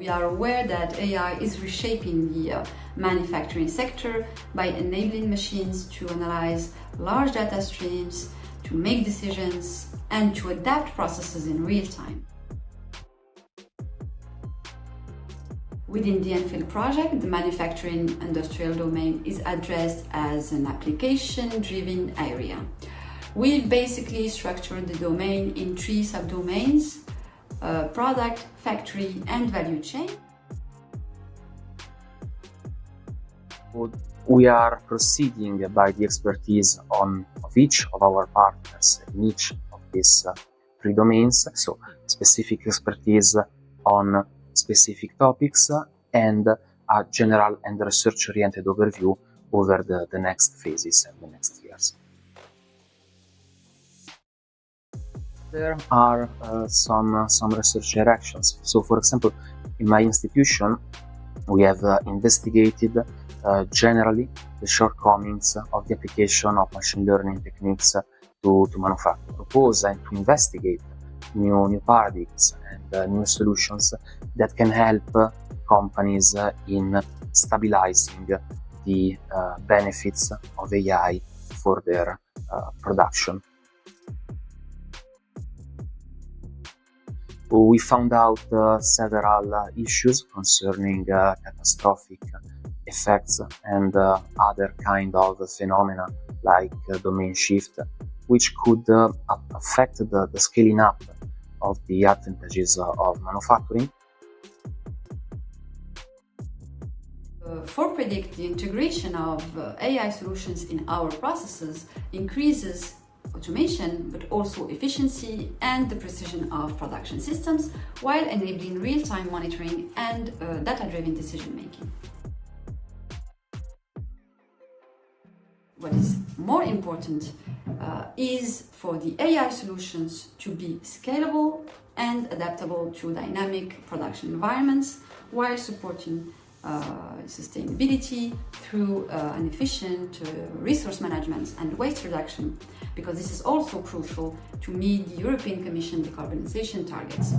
We are aware that AI is reshaping the manufacturing sector by enabling machines to analyze large data streams, to make decisions, and to adapt processes in real time. Within the ENFIELD project, the manufacturing industrial domain is addressed as an application-driven area. We've basically structured the domain in 3 subdomains: product, factory, and value chain. We are proceeding by the expertise of each of our partners in each of these 3 domains, so specific expertise on specific topics and a general and research-oriented overview over the next phases and the next years. There are some research directions. So, for example, in my institution, we have investigated generally the shortcomings of the application of machine learning techniques to manufacture, propose and to investigate new paradigms and new solutions that can help companies in stabilizing the benefits of AI for their production. We found out several issues concerning catastrophic effects and other kind of phenomena like domain shift, which could affect the scaling up of the advantages of manufacturing. For Predict, the integration of AI solutions in our processes increases automation, but also efficiency and the precision of production systems, while enabling real-time monitoring and data-driven decision-making. What is more important is for the AI solutions to be scalable and adaptable to dynamic production environments, while supporting sustainability through an efficient resource management and waste reduction, because this is also crucial to meet the European Commission decarbonization targets.